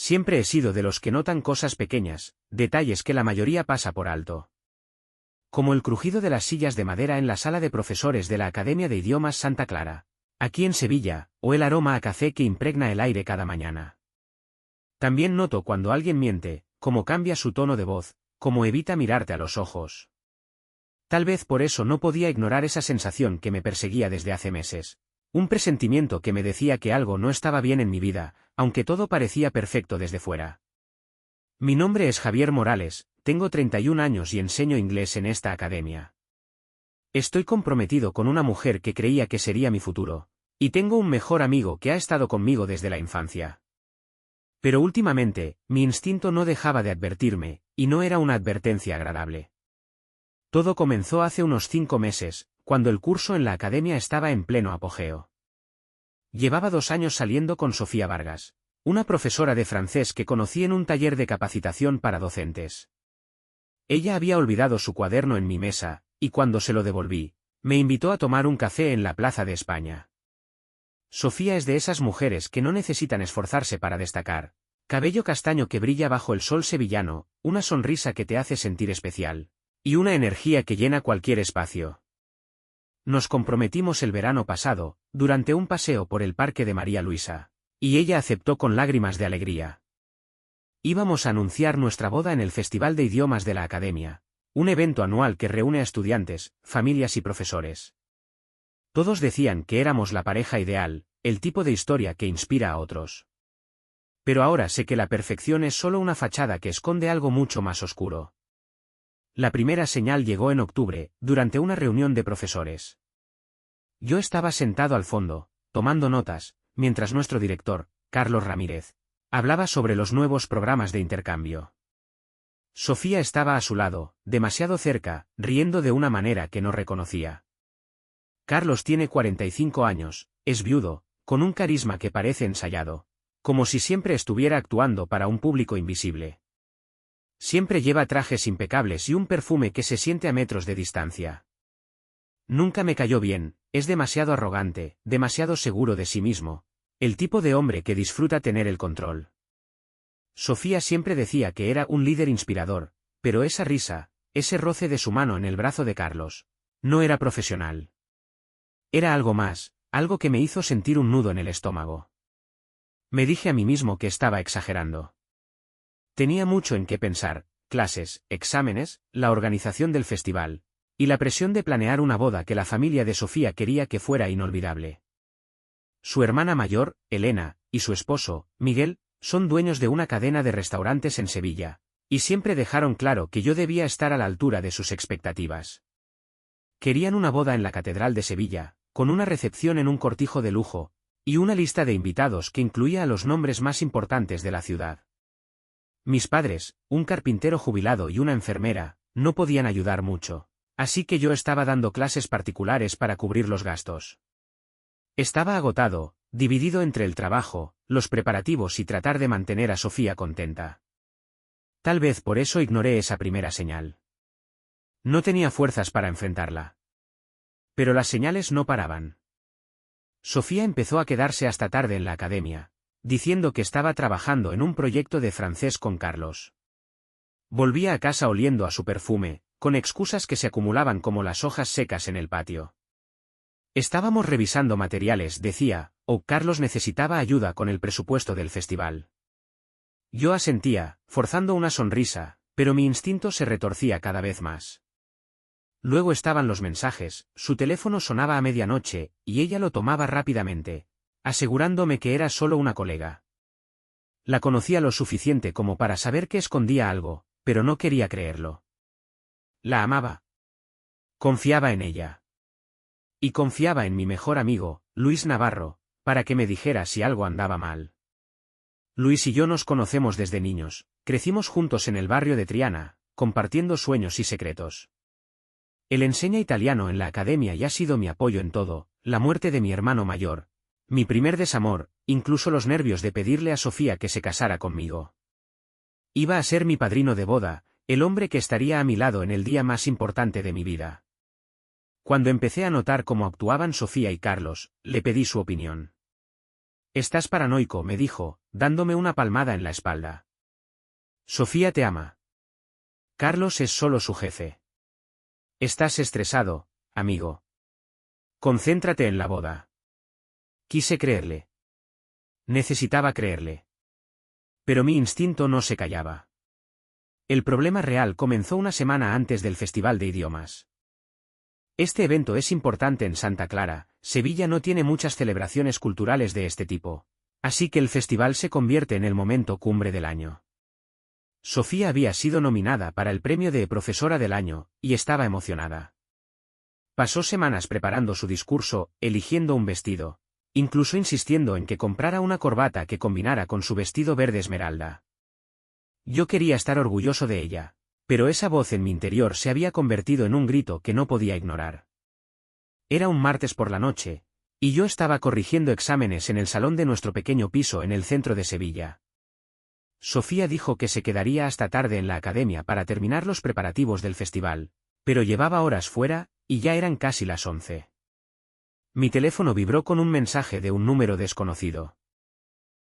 Siempre he sido de los que notan cosas pequeñas, detalles que la mayoría pasa por alto. Como el crujido de las sillas de madera en la sala de profesores de la Academia de Idiomas Santa Clara, aquí en Sevilla, o el aroma a café que impregna el aire cada mañana. También noto cuando alguien miente, cómo cambia su tono de voz, cómo evita mirarte a los ojos. Tal vez por eso no podía ignorar esa sensación que me perseguía desde hace meses. Un presentimiento que me decía que algo no estaba bien en mi vida, aunque todo parecía perfecto desde fuera. Mi nombre es Javier Morales, tengo 31 años y enseño inglés en esta academia. Estoy comprometido con una mujer que creía que sería mi futuro, y tengo un mejor amigo que ha estado conmigo desde la infancia. Pero últimamente, mi instinto no dejaba de advertirme, y no era una advertencia agradable. Todo comenzó hace unos 5 meses, cuando el curso en la academia estaba en pleno apogeo. Llevaba 2 años saliendo con Sofía Vargas, una profesora de francés que conocí en un taller de capacitación para docentes. Ella había olvidado su cuaderno en mi mesa, y cuando se lo devolví, me invitó a tomar un café en la Plaza de España. Sofía es de esas mujeres que no necesitan esforzarse para destacar, cabello castaño que brilla bajo el sol sevillano, una sonrisa que te hace sentir especial, y una energía que llena cualquier espacio. Nos comprometimos el verano pasado, durante un paseo por el Parque de María Luisa, y ella aceptó con lágrimas de alegría. Íbamos a anunciar nuestra boda en el Festival de Idiomas de la Academia, un evento anual que reúne a estudiantes, familias y profesores. Todos decían que éramos la pareja ideal, el tipo de historia que inspira a otros. Pero ahora sé que la perfección es solo una fachada que esconde algo mucho más oscuro. La primera señal llegó en octubre, durante una reunión de profesores. Yo estaba sentado al fondo, tomando notas, mientras nuestro director, Carlos Ramírez, hablaba sobre los nuevos programas de intercambio. Sofía estaba a su lado, demasiado cerca, riendo de una manera que no reconocía. Carlos tiene 45 años, es viudo, con un carisma que parece ensayado, como si siempre estuviera actuando para un público invisible. Siempre lleva trajes impecables y un perfume que se siente a metros de distancia. Nunca me cayó bien, es demasiado arrogante, demasiado seguro de sí mismo, el tipo de hombre que disfruta tener el control. Sofía siempre decía que era un líder inspirador, pero esa risa, ese roce de su mano en el brazo de Carlos, no era profesional. Era algo más, algo que me hizo sentir un nudo en el estómago. Me dije a mí mismo que estaba exagerando. Tenía mucho en qué pensar, clases, exámenes, la organización del festival, y la presión de planear una boda que la familia de Sofía quería que fuera inolvidable. Su hermana mayor, Elena, y su esposo, Miguel, son dueños de una cadena de restaurantes en Sevilla, y siempre dejaron claro que yo debía estar a la altura de sus expectativas. Querían una boda en la Catedral de Sevilla, con una recepción en un cortijo de lujo, y una lista de invitados que incluía a los nombres más importantes de la ciudad. Mis padres, un carpintero jubilado y una enfermera, no podían ayudar mucho, así que yo estaba dando clases particulares para cubrir los gastos. Estaba agotado, dividido entre el trabajo, los preparativos y tratar de mantener a Sofía contenta. Tal vez por eso ignoré esa primera señal. No tenía fuerzas para enfrentarla. Pero las señales no paraban. Sofía empezó a quedarse hasta tarde en la academia, diciendo que estaba trabajando en un proyecto de francés con Carlos. Volvía a casa oliendo a su perfume, con excusas que se acumulaban como las hojas secas en el patio. Estábamos revisando materiales, decía, o Carlos necesitaba ayuda con el presupuesto del festival. Yo asentía, forzando una sonrisa, pero mi instinto se retorcía cada vez más. Luego estaban los mensajes, su teléfono sonaba a medianoche, y ella lo tomaba rápidamente, asegurándome que era solo una colega. La conocía lo suficiente como para saber que escondía algo, pero no quería creerlo. La amaba. Confiaba en ella. Y confiaba en mi mejor amigo, Luis Navarro, para que me dijera si algo andaba mal. Luis y yo nos conocemos desde niños, crecimos juntos en el barrio de Triana, compartiendo sueños y secretos. Él enseña italiano en la academia y ha sido mi apoyo en todo, la muerte de mi hermano mayor, mi primer desamor, incluso los nervios de pedirle a Sofía que se casara conmigo. Iba a ser mi padrino de boda, el hombre que estaría a mi lado en el día más importante de mi vida. Cuando empecé a notar cómo actuaban Sofía y Carlos, le pedí su opinión. Estás paranoico, me dijo, dándome una palmada en la espalda. Sofía te ama. Carlos es solo su jefe. Estás estresado, amigo. Concéntrate en la boda. Quise creerle. Necesitaba creerle. Pero mi instinto no se callaba. El problema real comenzó una semana antes del Festival de Idiomas. Este evento es importante en Santa Clara, Sevilla no tiene muchas celebraciones culturales de este tipo, así que el festival se convierte en el momento cumbre del año. Sofía había sido nominada para el premio de Profesora del Año, y estaba emocionada. Pasó semanas preparando su discurso, eligiendo un vestido, incluso insistiendo en que comprara una corbata que combinara con su vestido verde esmeralda. Yo quería estar orgulloso de ella, pero esa voz en mi interior se había convertido en un grito que no podía ignorar. Era un martes por la noche, y yo estaba corrigiendo exámenes en el salón de nuestro pequeño piso en el centro de Sevilla. Sofía dijo que se quedaría hasta tarde en la academia para terminar los preparativos del festival, pero llevaba horas fuera, y ya eran casi las 11. Mi teléfono vibró con un mensaje de un número desconocido.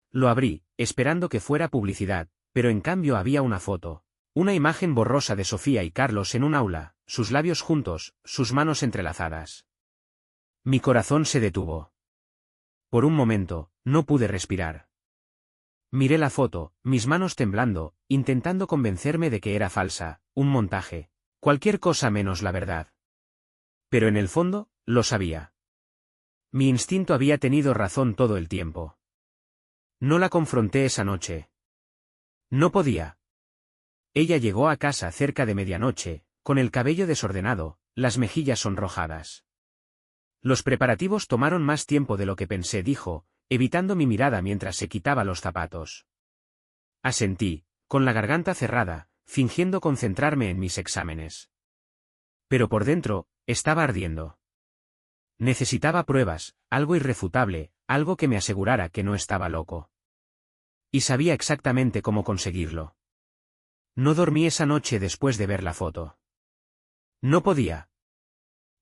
Lo abrí, esperando que fuera publicidad, pero en cambio había una foto, una imagen borrosa de Sofía y Carlos en un aula, sus labios juntos, sus manos entrelazadas. Mi corazón se detuvo. Por un momento, no pude respirar. Miré la foto, mis manos temblando, intentando convencerme de que era falsa, un montaje, cualquier cosa menos la verdad. Pero en el fondo, lo sabía. Mi instinto había tenido razón todo el tiempo. No la confronté esa noche. No podía. Ella llegó a casa cerca de medianoche, con el cabello desordenado, las mejillas sonrojadas. Los preparativos tomaron más tiempo de lo que pensé, dijo, evitando mi mirada mientras se quitaba los zapatos. Asentí, con la garganta cerrada, fingiendo concentrarme en mis exámenes. Pero por dentro, estaba ardiendo. Necesitaba pruebas, algo irrefutable, algo que me asegurara que no estaba loco. Y sabía exactamente cómo conseguirlo. No dormí esa noche después de ver la foto. No podía.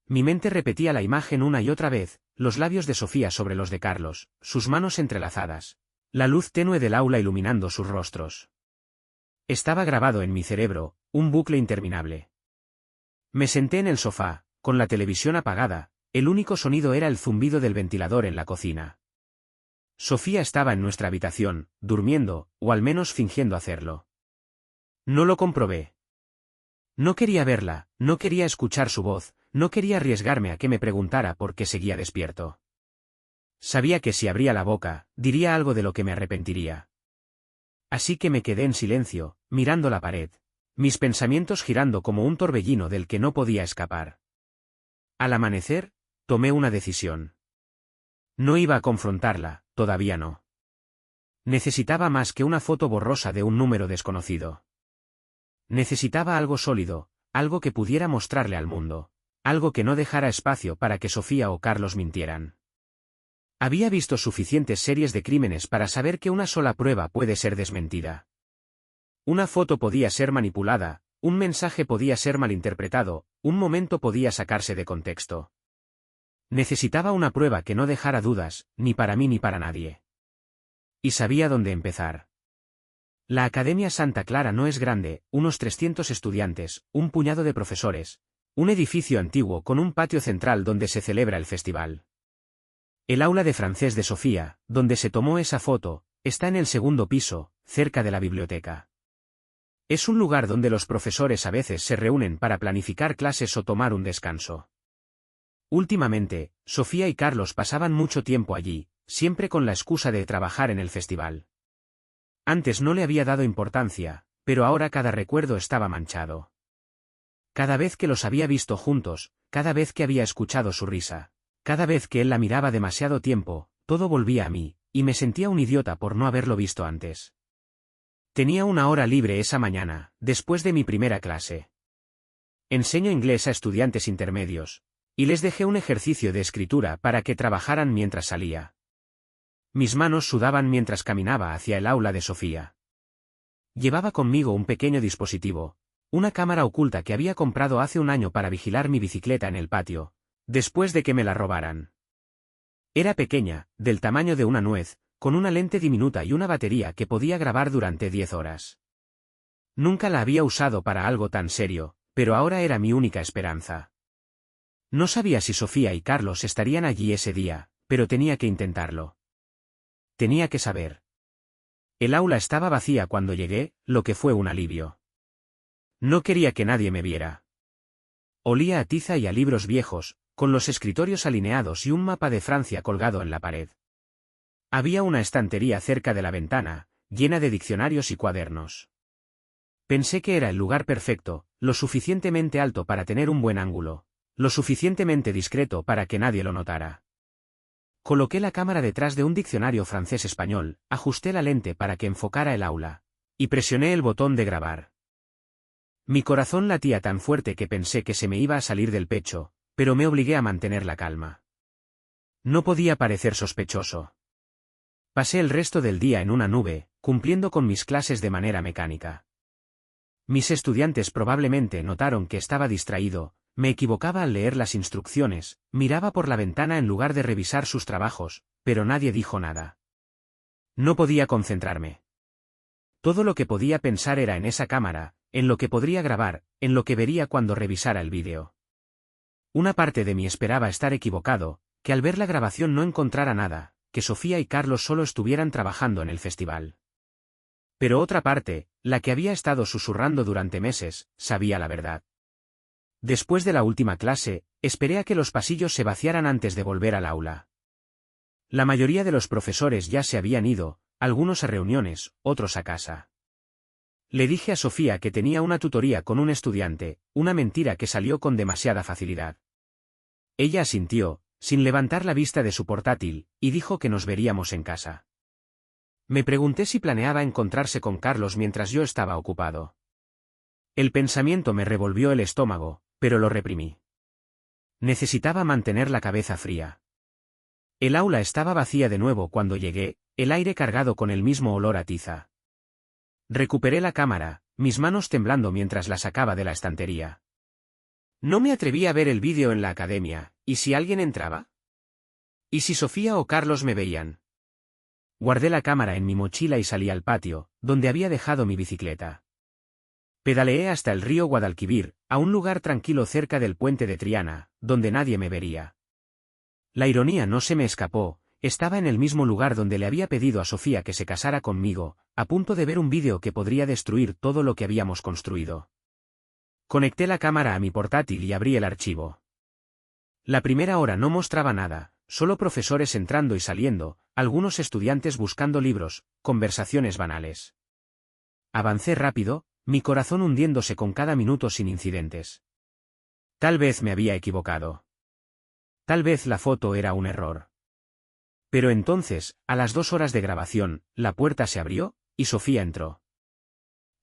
Mi mente repetía la imagen una y otra vez, los labios de Sofía sobre los de Carlos, sus manos entrelazadas, la luz tenue del aula iluminando sus rostros. Estaba grabado en mi cerebro, un bucle interminable. Me senté en el sofá, con la televisión apagada, el único sonido era el zumbido del ventilador en la cocina. Sofía estaba en nuestra habitación, durmiendo, o al menos fingiendo hacerlo. No lo comprobé. No quería verla, no quería escuchar su voz, no quería arriesgarme a que me preguntara por qué seguía despierto. Sabía que si abría la boca, diría algo de lo que me arrepentiría. Así que me quedé en silencio, mirando la pared, mis pensamientos girando como un torbellino del que no podía escapar. Al amanecer, tomé una decisión. No iba a confrontarla, todavía no. Necesitaba más que una foto borrosa de un número desconocido. Necesitaba algo sólido, algo que pudiera mostrarle al mundo, algo que no dejara espacio para que Sofía o Carlos mintieran. Había visto suficientes series de crímenes para saber que una sola prueba puede ser desmentida. Una foto podía ser manipulada, un mensaje podía ser malinterpretado, un momento podía sacarse de contexto. Necesitaba una prueba que no dejara dudas, ni para mí ni para nadie. Y sabía dónde empezar. La Academia Santa Clara no es grande, unos 300 estudiantes, un puñado de profesores, un edificio antiguo con un patio central donde se celebra el festival. El aula de francés de Sofía, donde se tomó esa foto, está en el segundo piso, cerca de la biblioteca. Es un lugar donde los profesores a veces se reúnen para planificar clases o tomar un descanso. Últimamente, Sofía y Carlos pasaban mucho tiempo allí, siempre con la excusa de trabajar en el festival. Antes no le había dado importancia, pero ahora cada recuerdo estaba manchado. Cada vez que los había visto juntos, cada vez que había escuchado su risa, cada vez que él la miraba demasiado tiempo, todo volvía a mí, y me sentía un idiota por no haberlo visto antes. Tenía una hora libre esa mañana, después de mi primera clase. Enseño inglés a estudiantes intermedios, y les dejé un ejercicio de escritura para que trabajaran mientras salía. Mis manos sudaban mientras caminaba hacia el aula de Sofía. Llevaba conmigo un pequeño dispositivo, una cámara oculta que había comprado hace un año para vigilar mi bicicleta en el patio, después de que me la robaran. Era pequeña, del tamaño de una nuez, con una lente diminuta y una batería que podía grabar durante 10 horas. Nunca la había usado para algo tan serio, pero ahora era mi única esperanza. No sabía si Sofía y Carlos estarían allí ese día, pero tenía que intentarlo. Tenía que saber. El aula estaba vacía cuando llegué, lo que fue un alivio. No quería que nadie me viera. Olía a tiza y a libros viejos, con los escritorios alineados y un mapa de Francia colgado en la pared. Había una estantería cerca de la ventana, llena de diccionarios y cuadernos. Pensé que era el lugar perfecto, lo suficientemente alto para tener un buen ángulo, lo suficientemente discreto para que nadie lo notara. Coloqué la cámara detrás de un diccionario francés-español, ajusté la lente para que enfocara el aula, y presioné el botón de grabar. Mi corazón latía tan fuerte que pensé que se me iba a salir del pecho, pero me obligué a mantener la calma. No podía parecer sospechoso. Pasé el resto del día en una nube, cumpliendo con mis clases de manera mecánica. Mis estudiantes probablemente notaron que estaba distraído, me equivocaba al leer las instrucciones, miraba por la ventana en lugar de revisar sus trabajos, pero nadie dijo nada. No podía concentrarme. Todo lo que podía pensar era en esa cámara, en lo que podría grabar, en lo que vería cuando revisara el vídeo. Una parte de mí esperaba estar equivocado, que al ver la grabación no encontrara nada, que Sofía y Carlos solo estuvieran trabajando en el festival. Pero otra parte, la que había estado susurrando durante meses, sabía la verdad. Después de la última clase, esperé a que los pasillos se vaciaran antes de volver al aula. La mayoría de los profesores ya se habían ido, algunos a reuniones, otros a casa. Le dije a Sofía que tenía una tutoría con un estudiante, una mentira que salió con demasiada facilidad. Ella asintió, sin levantar la vista de su portátil, y dijo que nos veríamos en casa. Me pregunté si planeaba encontrarse con Carlos mientras yo estaba ocupado. El pensamiento me revolvió el estómago, pero lo reprimí. Necesitaba mantener la cabeza fría. El aula estaba vacía de nuevo cuando llegué, el aire cargado con el mismo olor a tiza. Recuperé la cámara, mis manos temblando mientras la sacaba de la estantería. No me atreví a ver el vídeo en la academia, ¿y si alguien entraba? ¿Y si Sofía o Carlos me veían? Guardé la cámara en mi mochila y salí al patio, donde había dejado mi bicicleta. Pedaleé hasta el río Guadalquivir, a un lugar tranquilo cerca del puente de Triana, donde nadie me vería. La ironía no se me escapó, estaba en el mismo lugar donde le había pedido a Sofía que se casara conmigo, a punto de ver un vídeo que podría destruir todo lo que habíamos construido. Conecté la cámara a mi portátil y abrí el archivo. La primera hora no mostraba nada, solo profesores entrando y saliendo, algunos estudiantes buscando libros, conversaciones banales. Avancé rápido, mi corazón hundiéndose con cada minuto sin incidentes. Tal vez me había equivocado. Tal vez la foto era un error. Pero entonces, a las 2 horas de grabación, la puerta se abrió, y Sofía entró.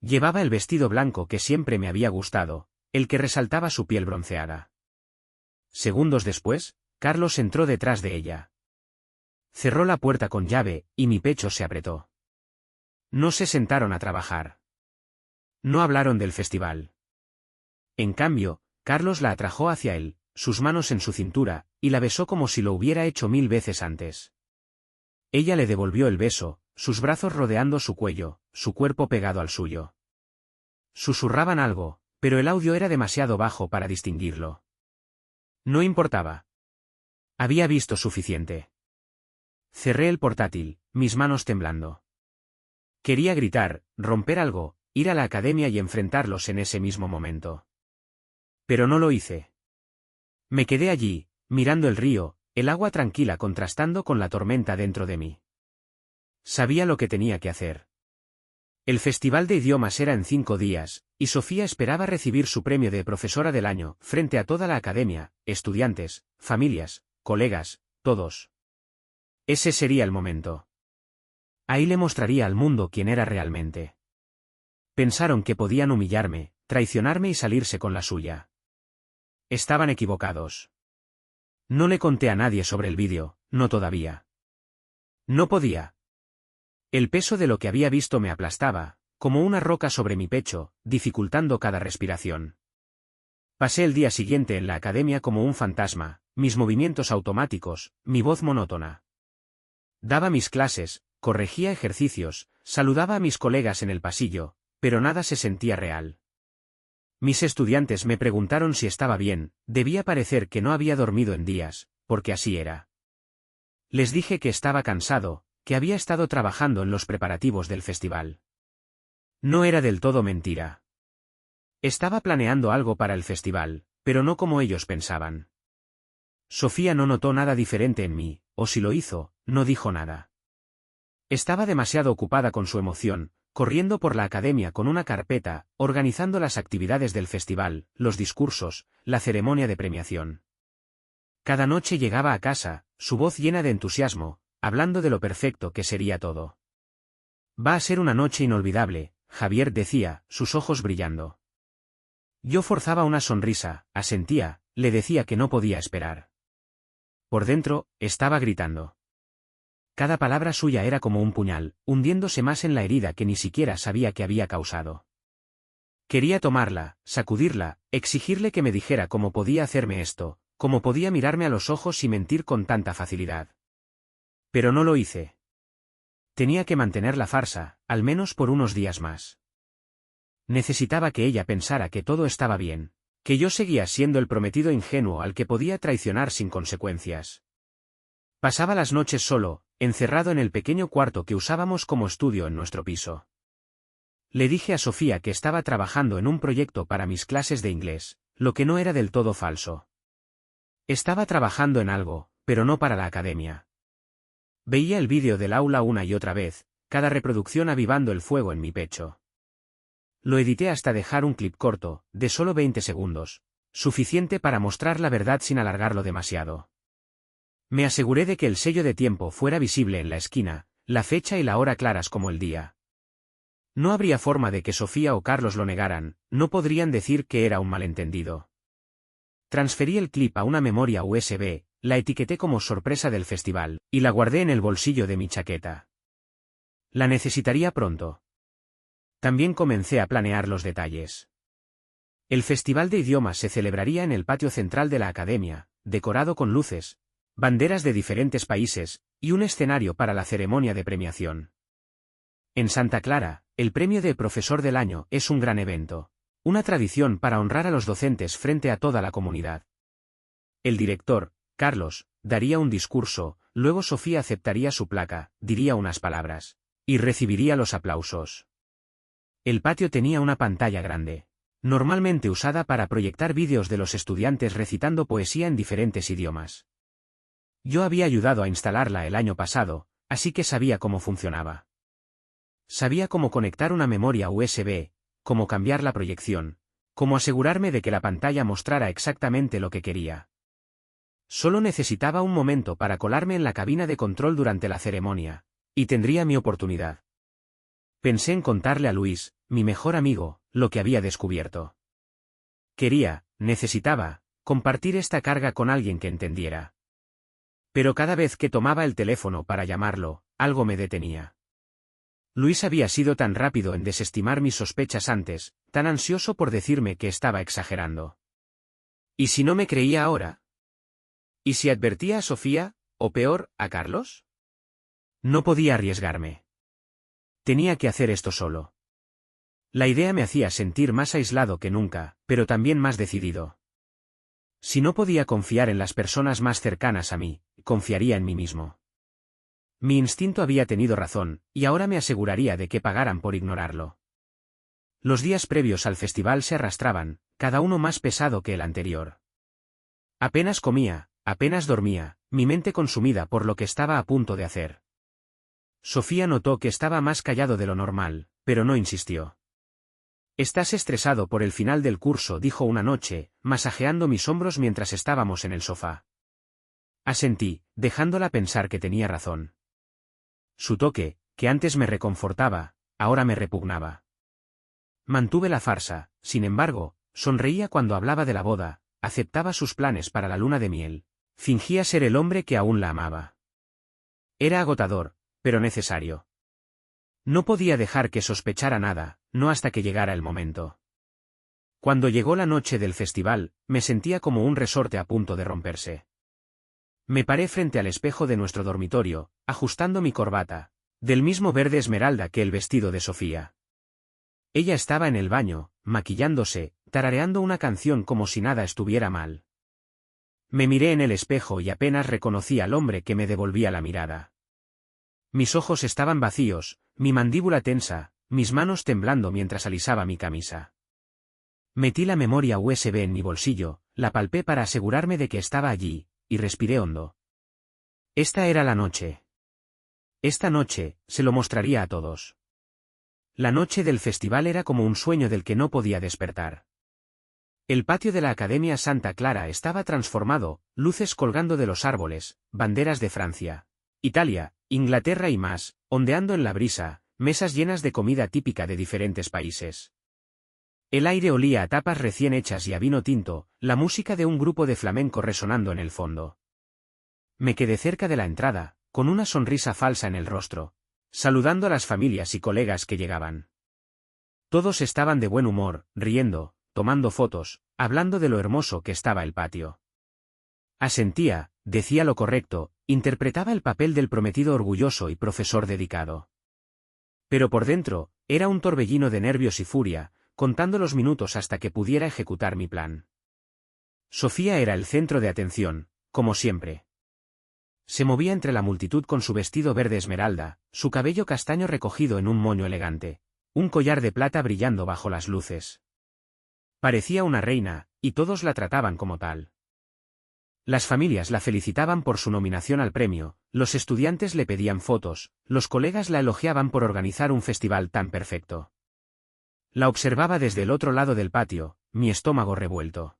Llevaba el vestido blanco que siempre me había gustado, el que resaltaba su piel bronceada. Segundos después, Carlos entró detrás de ella. Cerró la puerta con llave, y mi pecho se apretó. No se sentaron a trabajar. No hablaron del festival. En cambio, Carlos la atrajo hacia él, sus manos en su cintura, y la besó como si lo hubiera hecho 1000 veces antes. Ella le devolvió el beso, sus brazos rodeando su cuello, su cuerpo pegado al suyo. Susurraban algo, pero el audio era demasiado bajo para distinguirlo. No importaba. Había visto suficiente. Cerré el portátil, mis manos temblando. Quería gritar, romper algo, ir a la academia y enfrentarlos en ese mismo momento. Pero no lo hice. Me quedé allí, mirando el río, el agua tranquila contrastando con la tormenta dentro de mí. Sabía lo que tenía que hacer. El festival de idiomas era en 5 días, y Sofía esperaba recibir su premio de profesora del año, frente a toda la academia, estudiantes, familias, colegas, todos. Ese sería el momento. Ahí le mostraría al mundo quién era realmente. Pensaron que podían humillarme, traicionarme y salirse con la suya. Estaban equivocados. No le conté a nadie sobre el vídeo, no todavía. No podía. El peso de lo que había visto me aplastaba, como una roca sobre mi pecho, dificultando cada respiración. Pasé el día siguiente en la academia como un fantasma, mis movimientos automáticos, mi voz monótona. Daba mis clases, corregía ejercicios, saludaba a mis colegas en el pasillo, pero nada se sentía real. Mis estudiantes me preguntaron si estaba bien, debía parecer que no había dormido en días, porque así era. Les dije que estaba cansado, que había estado trabajando en los preparativos del festival. No era del todo mentira. Estaba planeando algo para el festival, pero no como ellos pensaban. Sofía no notó nada diferente en mí, o si lo hizo, no dijo nada. Estaba demasiado ocupada con su emoción, corriendo por la academia con una carpeta, organizando las actividades del festival, los discursos, la ceremonia de premiación. Cada noche llegaba a casa, su voz llena de entusiasmo, hablando de lo perfecto que sería todo. Va a ser una noche inolvidable, Javier decía, sus ojos brillando. Yo forzaba una sonrisa, asentía, le decía que no podía esperar. Por dentro, estaba gritando. Cada palabra suya era como un puñal, hundiéndose más en la herida que ni siquiera sabía que había causado. Quería tomarla, sacudirla, exigirle que me dijera cómo podía hacerme esto, cómo podía mirarme a los ojos y mentir con tanta facilidad. Pero no lo hice. Tenía que mantener la farsa, al menos por unos días más. Necesitaba que ella pensara que todo estaba bien, que yo seguía siendo el prometido ingenuo al que podía traicionar sin consecuencias. Pasaba las noches solo, encerrado en el pequeño cuarto que usábamos como estudio en nuestro piso. Le dije a Sofía que estaba trabajando en un proyecto para mis clases de inglés, lo que no era del todo falso. Estaba trabajando en algo, pero no para la academia. Veía el vídeo del aula una y otra vez, cada reproducción avivando el fuego en mi pecho. Lo edité hasta dejar un clip corto, de solo 20 segundos, suficiente para mostrar la verdad sin alargarlo demasiado. Me aseguré de que el sello de tiempo fuera visible en la esquina, la fecha y la hora claras como el día. No habría forma de que Sofía o Carlos lo negaran, no podrían decir que era un malentendido. Transferí el clip a una memoria USB, la etiqueté como sorpresa del festival, y la guardé en el bolsillo de mi chaqueta. La necesitaría pronto. También comencé a planear los detalles. El Festival de Idiomas se celebraría en el patio central de la academia, decorado con luces, banderas de diferentes países, y un escenario para la ceremonia de premiación. En Santa Clara, el premio de Profesor del Año es un gran evento, una tradición para honrar a los docentes frente a toda la comunidad. El director, Carlos, daría un discurso, luego Sofía aceptaría su placa, diría unas palabras, y recibiría los aplausos. El patio tenía una pantalla grande, normalmente usada para proyectar vídeos de los estudiantes recitando poesía en diferentes idiomas. Yo había ayudado a instalarla el año pasado, así que sabía cómo funcionaba. Sabía cómo conectar una memoria USB, cómo cambiar la proyección, cómo asegurarme de que la pantalla mostrara exactamente lo que quería. Solo necesitaba un momento para colarme en la cabina de control durante la ceremonia, y tendría mi oportunidad. Pensé en contarle a Luis, mi mejor amigo, lo que había descubierto. Necesitaba, compartir esta carga con alguien que entendiera. Pero cada vez que tomaba el teléfono para llamarlo, algo me detenía. Luis había sido tan rápido en desestimar mis sospechas antes, tan ansioso por decirme que estaba exagerando. ¿Y si no me creía ahora? ¿Y si advertía a Sofía, o peor, a Carlos? No podía arriesgarme. Tenía que hacer esto solo. La idea me hacía sentir más aislado que nunca, pero también más decidido. Si no podía confiar en las personas más cercanas a mí, confiaría en mí mismo. Mi instinto había tenido razón, y ahora me aseguraría de que pagaran por ignorarlo. Los días previos al festival se arrastraban, cada uno más pesado que el anterior. Apenas comía, apenas dormía, mi mente consumida por lo que estaba a punto de hacer. Sofía notó que estaba más callado de lo normal, pero no insistió. «Estás estresado por el final del curso», dijo una noche, masajeando mis hombros mientras estábamos en el sofá. Asentí, dejándola pensar que tenía razón. Su toque, que antes me reconfortaba, ahora me repugnaba. Mantuve la farsa, sin embargo, sonreía cuando hablaba de la boda, aceptaba sus planes para la luna de miel, fingía ser el hombre que aún la amaba. Era agotador, pero necesario. No podía dejar que sospechara nada, no hasta que llegara el momento. Cuando llegó la noche del festival, me sentía como un resorte a punto de romperse. Me paré frente al espejo de nuestro dormitorio, ajustando mi corbata, Del mismo verde esmeralda que el vestido de Sofía. Ella estaba en el baño, maquillándose, tarareando una canción como si nada estuviera mal. Me miré en el espejo y apenas reconocí al hombre que me devolvía la mirada. Mis ojos estaban vacíos, mi mandíbula tensa, mis manos temblando mientras alisaba mi camisa. Metí la memoria USB en mi bolsillo, la palpé para asegurarme de que estaba allí, y respiré hondo. Esta era la noche. Esta noche, se lo mostraría a todos. La noche del festival era como un sueño del que no podía despertar. El patio de la Academia Santa Clara estaba transformado, luces colgando de los árboles, banderas de Francia, Italia, Inglaterra y más, ondeando en la brisa, mesas llenas de comida típica de diferentes países. El aire olía a tapas recién hechas y a vino tinto, la música de un grupo de flamenco resonando en el fondo. Me quedé cerca de la entrada, con una sonrisa falsa en el rostro, saludando a las familias y colegas que llegaban. Todos estaban de buen humor, riendo, tomando fotos, hablando de lo hermoso que estaba el patio. Asentía, decía lo correcto, interpretaba el papel del prometido orgulloso y profesor dedicado. Pero por dentro, era un torbellino de nervios y furia, contando los minutos hasta que pudiera ejecutar mi plan. Sofía era el centro de atención, como siempre. Se movía entre la multitud con su vestido verde esmeralda, su cabello castaño recogido en un moño elegante, un collar de plata brillando bajo las luces. Parecía una reina, y todos la trataban como tal. Las familias la felicitaban por su nominación al premio, los estudiantes le pedían fotos, los colegas la elogiaban por organizar un festival tan perfecto. La observaba desde el otro lado del patio, mi estómago revuelto.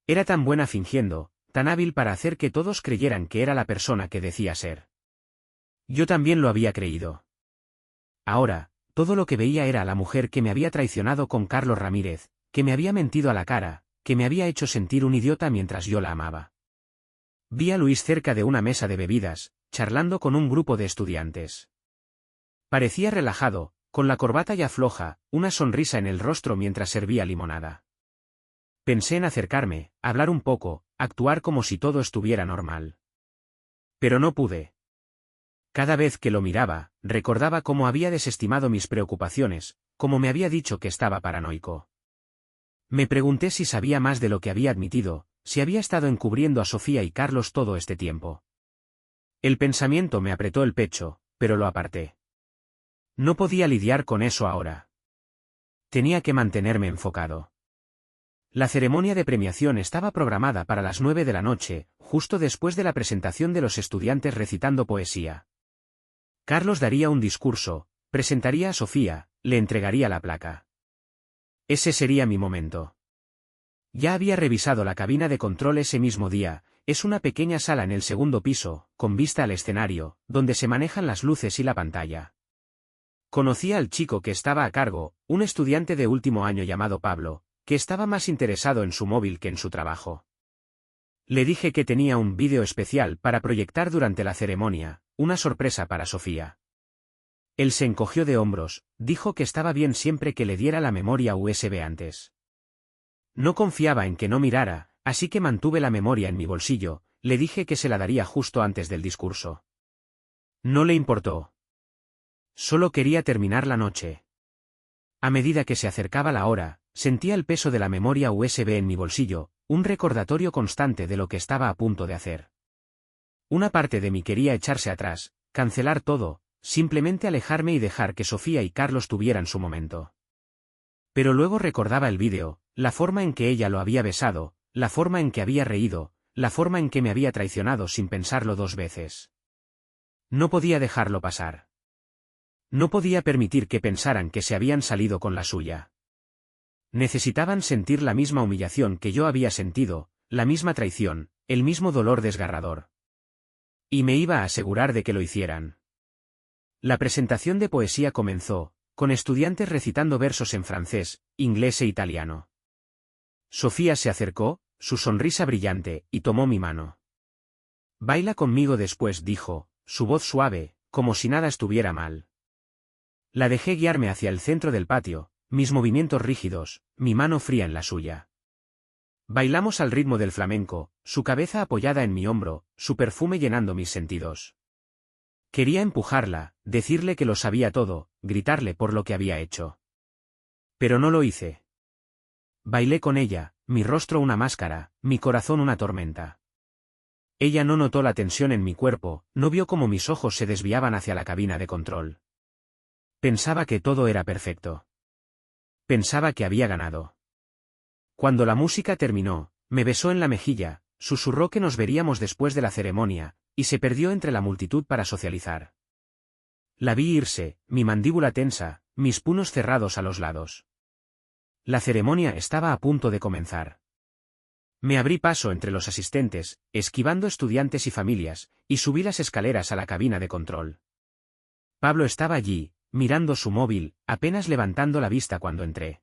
Era tan buena fingiendo, tan hábil para hacer que todos creyeran que era la persona que decía ser. Yo también lo había creído. Ahora, todo lo que veía era a la mujer que me había traicionado con Carlos Ramírez, que me había mentido a la cara, que me había hecho sentir un idiota mientras yo la amaba. Vi a Luis cerca de una mesa de bebidas, charlando con un grupo de estudiantes. Parecía relajado, con la corbata ya floja, una sonrisa en el rostro mientras servía limonada. Pensé en acercarme, hablar un poco, actuar como si todo estuviera normal. Pero no pude. Cada vez que lo miraba, recordaba cómo había desestimado mis preocupaciones, cómo me había dicho que estaba paranoico. Me pregunté si sabía más de lo que había admitido, si había estado encubriendo a Sofía y Carlos todo este tiempo. El pensamiento me apretó el pecho, pero lo aparté. No podía lidiar con eso ahora. Tenía que mantenerme enfocado. La ceremonia de premiación estaba programada para las 9 de la noche, justo después de la presentación de los estudiantes recitando poesía. Carlos daría un discurso, presentaría a Sofía, le entregaría la placa. Ese sería mi momento. Ya había revisado la cabina de control ese mismo día, es una pequeña sala en el segundo piso, con vista al escenario, donde se manejan las luces y la pantalla. Conocía al chico que estaba a cargo, un estudiante de último año llamado Pablo, que estaba más interesado en su móvil que en su trabajo. Le dije que tenía un vídeo especial para proyectar durante la ceremonia, una sorpresa para Sofía. Él se encogió de hombros, dijo que estaba bien siempre que le diera la memoria USB antes. No confiaba en que no mirara, así que mantuve la memoria en mi bolsillo, le dije que se la daría justo antes del discurso. No le importó. Solo quería terminar la noche. A medida que se acercaba la hora, sentía el peso de la memoria USB en mi bolsillo, un recordatorio constante de lo que estaba a punto de hacer. Una parte de mí quería echarse atrás, cancelar todo, simplemente alejarme y dejar que Sofía y Carlos tuvieran su momento. Pero luego recordaba el vídeo, la forma en que ella lo había besado, la forma en que había reído, la forma en que me había traicionado sin pensarlo dos veces. No podía dejarlo pasar. No podía permitir que pensaran que se habían salido con la suya. Necesitaban sentir la misma humillación que yo había sentido, la misma traición, el mismo dolor desgarrador. Y me iba a asegurar de que lo hicieran. La presentación de poesía comenzó, con estudiantes recitando versos en francés, inglés e italiano. Sofía se acercó, su sonrisa brillante, y tomó mi mano. «Baila conmigo después», dijo, su voz suave, como si nada estuviera mal. La dejé guiarme hacia el centro del patio, mis movimientos rígidos, mi mano fría en la suya. Bailamos al ritmo del flamenco, su cabeza apoyada en mi hombro, su perfume llenando mis sentidos. Quería empujarla, decirle que lo sabía todo, gritarle por lo que había hecho. Pero no lo hice. Bailé con ella, mi rostro una máscara, mi corazón una tormenta. Ella no notó la tensión en mi cuerpo, no vio cómo mis ojos se desviaban hacia la cabina de control. Pensaba que todo era perfecto. Pensaba que había ganado. Cuando la música terminó, me besó en la mejilla, susurró que nos veríamos después de la ceremonia, y se perdió entre la multitud para socializar. La vi irse, mi mandíbula tensa, mis puños cerrados a los lados. La ceremonia estaba a punto de comenzar. Me abrí paso entre los asistentes, esquivando estudiantes y familias, y subí las escaleras a la cabina de control. Pablo estaba allí, mirando su móvil, apenas levantando la vista cuando entré.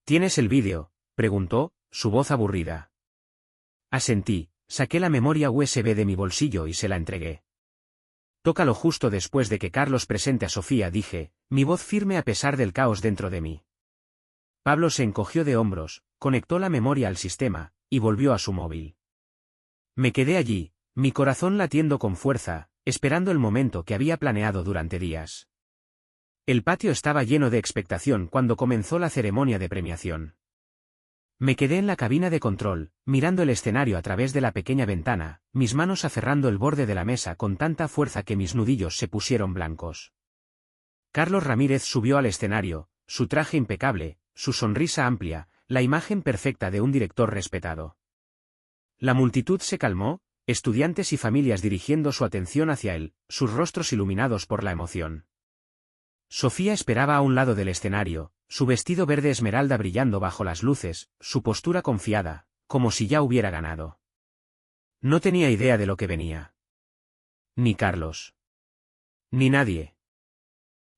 ¿Tienes el vídeo?, preguntó, su voz aburrida. Asentí, saqué la memoria USB de mi bolsillo y se la entregué. Tócalo justo después de que Carlos presente a Sofía, dije, mi voz firme a pesar del caos dentro de mí. Pablo se encogió de hombros, conectó la memoria al sistema, y volvió a su móvil. Me quedé allí, mi corazón latiendo con fuerza, esperando el momento que había planeado durante días. El patio estaba lleno de expectación cuando comenzó la ceremonia de premiación. Me quedé en la cabina de control, mirando el escenario a través de la pequeña ventana, mis manos aferrando el borde de la mesa con tanta fuerza que mis nudillos se pusieron blancos. Carlos Ramírez subió al escenario, su traje impecable, su sonrisa amplia, la imagen perfecta de un director respetado. La multitud se calmó, estudiantes y familias dirigiendo su atención hacia él, sus rostros iluminados por la emoción. Sofía esperaba a un lado del escenario, su vestido verde esmeralda brillando bajo las luces, su postura confiada, como si ya hubiera ganado. No tenía idea de lo que venía. Ni Carlos. Ni nadie.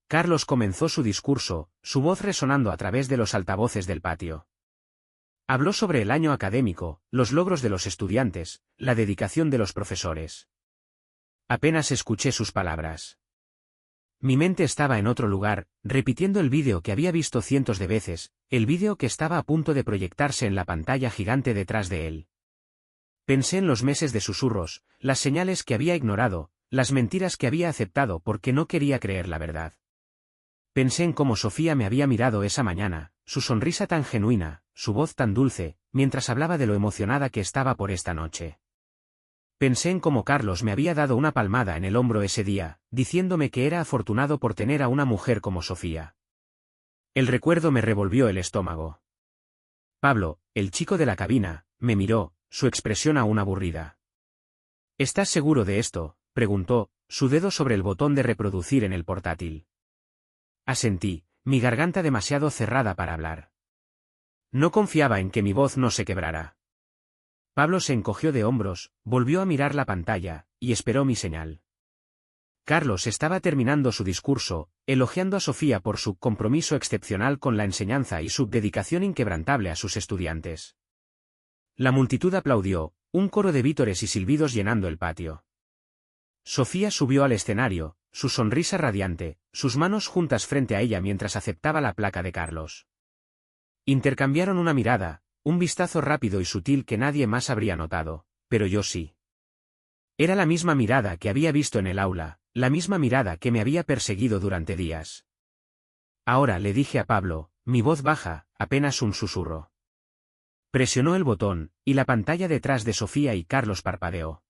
Carlos comenzó su discurso, su voz resonando a través de los altavoces del patio. Habló sobre el año académico, los logros de los estudiantes, la dedicación de los profesores. Apenas escuché sus palabras. Mi mente estaba en otro lugar, repitiendo el vídeo que había visto cientos de veces, el vídeo que estaba a punto de proyectarse en la pantalla gigante detrás de él. Pensé en los meses de susurros, las señales que había ignorado, las mentiras que había aceptado porque no quería creer la verdad. Pensé en cómo Sofía me había mirado esa mañana, su sonrisa tan genuina, su voz tan dulce, mientras hablaba de lo emocionada que estaba por esta noche. Pensé en cómo Carlos me había dado una palmada en el hombro ese día, diciéndome que era afortunado por tener a una mujer como Sofía. El recuerdo me revolvió el estómago. Pablo, el chico de la cabina, me miró, su expresión aún aburrida. ¿Estás seguro de esto?, preguntó, su dedo sobre el botón de reproducir en el portátil. Asentí, mi garganta demasiado cerrada para hablar. No confiaba en que mi voz no se quebrara. Pablo se encogió de hombros, volvió a mirar la pantalla, y esperó mi señal. Carlos estaba terminando su discurso, elogiando a Sofía por su compromiso excepcional con la enseñanza y su dedicación inquebrantable a sus estudiantes. La multitud aplaudió, un coro de vítores y silbidos llenando el patio. Sofía subió al escenario, su sonrisa radiante, sus manos juntas frente a ella mientras aceptaba la placa de Carlos. Intercambiaron una mirada, un vistazo rápido y sutil que nadie más habría notado, pero yo sí. Era la misma mirada que había visto en el aula, la misma mirada que me había perseguido durante días. Ahora le dije a Pablo, mi voz baja, apenas un susurro. Presionó el botón, y la pantalla detrás de Sofía y Carlos parpadeó.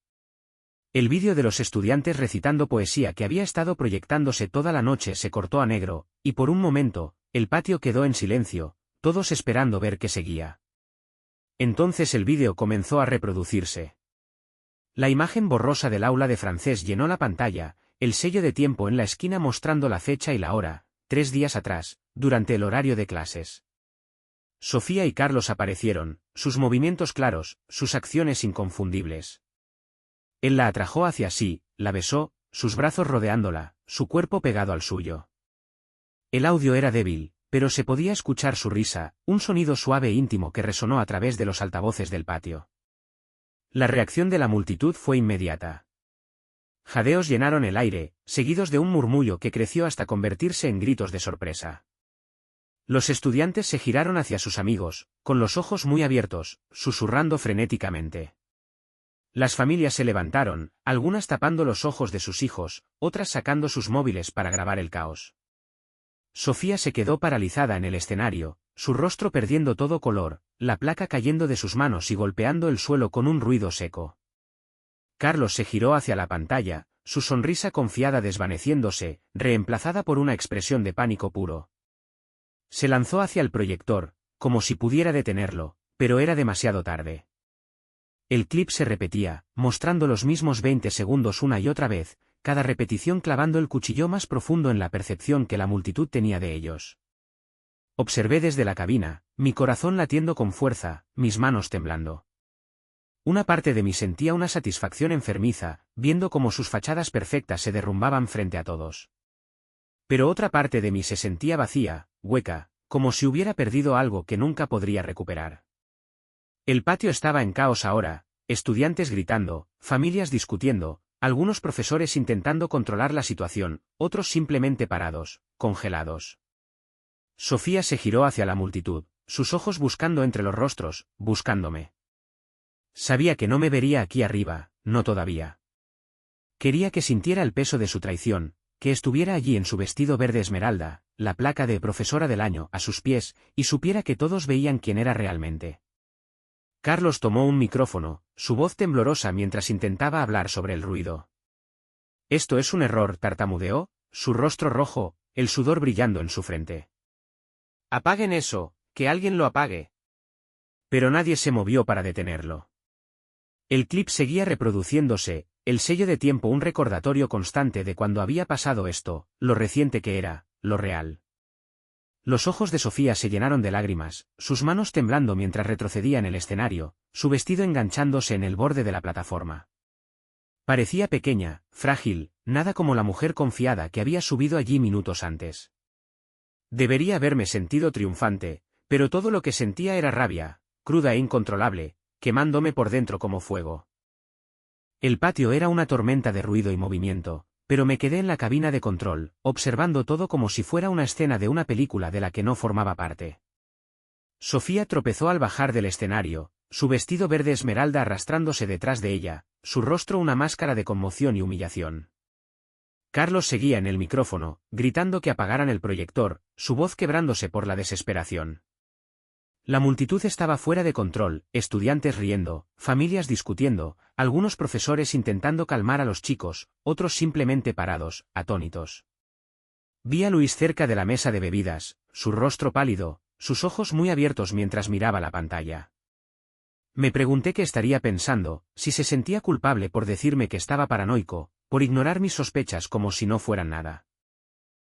El vídeo de los estudiantes recitando poesía que había estado proyectándose toda la noche se cortó a negro, y por un momento, el patio quedó en silencio, todos esperando ver qué seguía. Entonces el vídeo comenzó a reproducirse. La imagen borrosa del aula de francés llenó la pantalla, el sello de tiempo en la esquina mostrando la fecha y la hora, 3 días atrás, durante el horario de clases. Sofía y Carlos aparecieron, sus movimientos claros, sus acciones inconfundibles. Él la atrajo hacia sí, la besó, sus brazos rodeándola, su cuerpo pegado al suyo. El audio era débil, pero se podía escuchar su risa, un sonido suave e íntimo que resonó a través de los altavoces del patio. La reacción de la multitud fue inmediata. Jadeos llenaron el aire, seguidos de un murmullo que creció hasta convertirse en gritos de sorpresa. Los estudiantes se giraron hacia sus amigos, con los ojos muy abiertos, susurrando frenéticamente. Las familias se levantaron, algunas tapando los ojos de sus hijos, otras sacando sus móviles para grabar el caos. Sofía se quedó paralizada en el escenario, su rostro perdiendo todo color, la placa cayendo de sus manos y golpeando el suelo con un ruido seco. Carlos se giró hacia la pantalla, su sonrisa confiada desvaneciéndose, reemplazada por una expresión de pánico puro. Se lanzó hacia el proyector, como si pudiera detenerlo, pero era demasiado tarde. El clip se repetía, mostrando los mismos 20 segundos una y otra vez, cada repetición clavando el cuchillo más profundo en la percepción que la multitud tenía de ellos. Observé desde la cabina, mi corazón latiendo con fuerza, mis manos temblando. Una parte de mí sentía una satisfacción enfermiza, viendo cómo sus fachadas perfectas se derrumbaban frente a todos. Pero otra parte de mí se sentía vacía, hueca, como si hubiera perdido algo que nunca podría recuperar. El patio estaba en caos ahora, estudiantes gritando, familias discutiendo, algunos profesores intentando controlar la situación, otros simplemente parados, congelados. Sofía se giró hacia la multitud, sus ojos buscando entre los rostros, buscándome. Sabía que no me vería aquí arriba, no todavía. Quería que sintiera el peso de su traición, que estuviera allí en su vestido verde esmeralda, la placa de profesora del año a sus pies, y supiera que todos veían quién era realmente. Carlos tomó un micrófono, su voz temblorosa mientras intentaba hablar sobre el ruido. «Esto es un error», tartamudeó, su rostro rojo, el sudor brillando en su frente. «Apaguen eso, que alguien lo apague». Pero nadie se movió para detenerlo. El clip seguía reproduciéndose, el sello de tiempo un recordatorio constante de cuando había pasado esto, lo reciente que era, lo real. Los ojos de Sofía se llenaron de lágrimas, sus manos temblando mientras retrocedía en el escenario, su vestido enganchándose en el borde de la plataforma. Parecía pequeña, frágil, nada como la mujer confiada que había subido allí minutos antes. Debería haberme sentido triunfante, pero todo lo que sentía era rabia, cruda e incontrolable, quemándome por dentro como fuego. El patio era una tormenta de ruido y movimiento, pero me quedé en la cabina de control, observando todo como si fuera una escena de una película de la que no formaba parte. Sofía tropezó al bajar del escenario, su vestido verde esmeralda arrastrándose detrás de ella, su rostro una máscara de conmoción y humillación. Carlos seguía en el micrófono, gritando que apagaran el proyector, su voz quebrándose por la desesperación. La multitud estaba fuera de control, estudiantes riendo, familias discutiendo, algunos profesores intentando calmar a los chicos, otros simplemente parados, atónitos. Vi a Luis cerca de la mesa de bebidas, su rostro pálido, sus ojos muy abiertos mientras miraba la pantalla. Me pregunté qué estaría pensando, si se sentía culpable por decirme que estaba paranoico, por ignorar mis sospechas como si no fueran nada.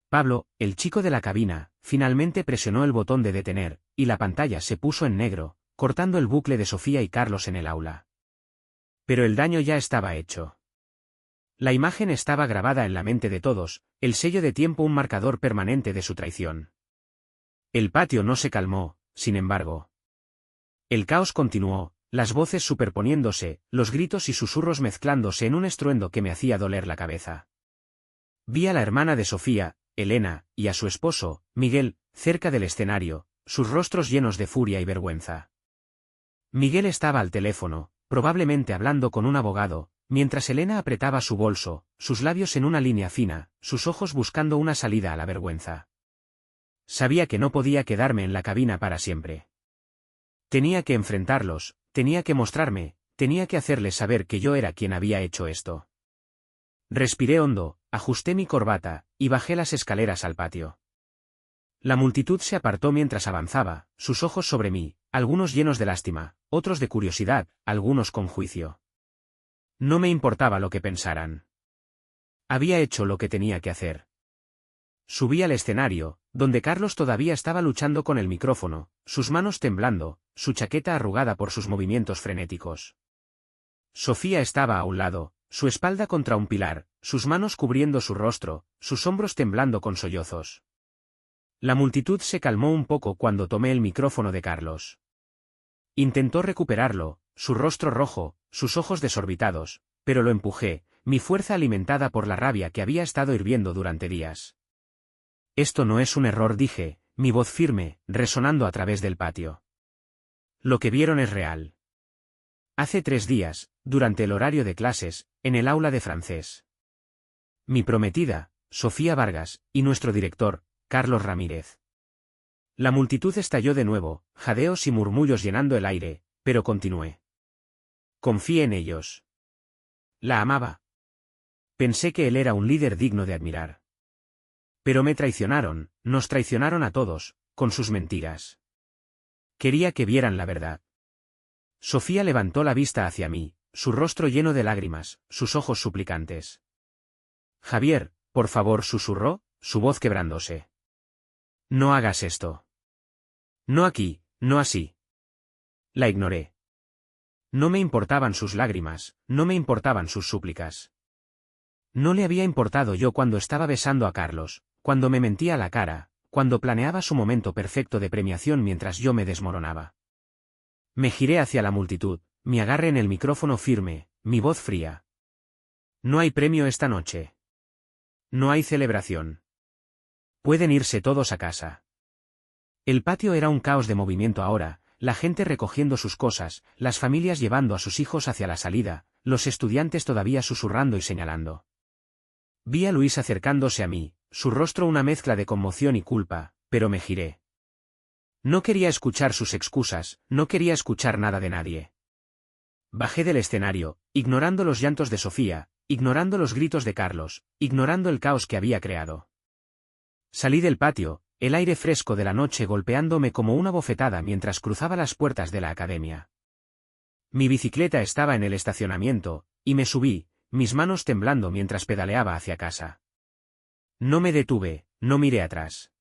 Pablo, el chico de la cabina, finalmente presionó el botón de detener, y la pantalla se puso en negro, cortando el bucle de Sofía y Carlos en el aula. Pero el daño ya estaba hecho. La imagen estaba grabada en la mente de todos, el sello de tiempo un marcador permanente de su traición. El patio no se calmó, sin embargo. El caos continuó, las voces superponiéndose, los gritos y susurros mezclándose en un estruendo que me hacía doler la cabeza. Vi a la hermana de Sofía, Elena, y a su esposo, Miguel, cerca del escenario, sus rostros llenos de furia y vergüenza. Miguel estaba al teléfono, probablemente hablando con un abogado, mientras Elena apretaba su bolso, sus labios en una línea fina, sus ojos buscando una salida a la vergüenza. Sabía que no podía quedarme en la cabina para siempre. Tenía que enfrentarlos, tenía que mostrarme, tenía que hacerles saber que yo era quien había hecho esto. Respiré hondo, ajusté mi corbata, y bajé las escaleras al patio. La multitud se apartó mientras avanzaba, sus ojos sobre mí, algunos llenos de lástima, otros de curiosidad, algunos con juicio. No me importaba lo que pensaran. Había hecho lo que tenía que hacer. Subí al escenario, donde Carlos todavía estaba luchando con el micrófono, sus manos temblando, su chaqueta arrugada por sus movimientos frenéticos. Sofía estaba a un lado, su espalda contra un pilar, sus manos cubriendo su rostro, sus hombros temblando con sollozos. La multitud se calmó un poco cuando tomé el micrófono de Carlos. Intentó recuperarlo, su rostro rojo, sus ojos desorbitados, pero lo empujé, mi fuerza alimentada por la rabia que había estado hirviendo durante días. Esto no es un error, dije, mi voz firme, resonando a través del patio. Lo que vieron es real. Hace 3 días, durante el horario de clases, en el aula de francés. Mi prometida, Sofía Vargas, y nuestro director, Carlos Ramírez. La multitud estalló de nuevo, jadeos y murmullos llenando el aire, pero continué. Confié en ellos. La amaba. Pensé que él era un líder digno de admirar. Pero me traicionaron, nos traicionaron a todos, con sus mentiras. Quería que vieran la verdad. Sofía levantó la vista hacia mí, su rostro lleno de lágrimas, sus ojos suplicantes. Javier, por favor, susurró, su voz quebrándose. No hagas esto. No aquí, no así. La ignoré. No me importaban sus lágrimas, no me importaban sus súplicas. No le había importado yo cuando estaba besando a Carlos, cuando me mentía a la cara, cuando planeaba su momento perfecto de premiación mientras yo me desmoronaba. Me giré hacia la multitud, mi agarre en el micrófono firme, mi voz fría. No hay premio esta noche. No hay celebración. Pueden irse todos a casa. El patio era un caos de movimiento ahora, la gente recogiendo sus cosas, las familias llevando a sus hijos hacia la salida, los estudiantes todavía susurrando y señalando. Vi a Luis acercándose a mí, su rostro una mezcla de conmoción y culpa, pero me giré. No quería escuchar sus excusas, no quería escuchar nada de nadie. Bajé del escenario, ignorando los llantos de Sofía, ignorando los gritos de Carlos, ignorando el caos que había creado. Salí del patio, el aire fresco de la noche golpeándome como una bofetada mientras cruzaba las puertas de la academia. Mi bicicleta estaba en el estacionamiento, y me subí, mis manos temblando mientras pedaleaba hacia casa. No me detuve, no miré atrás.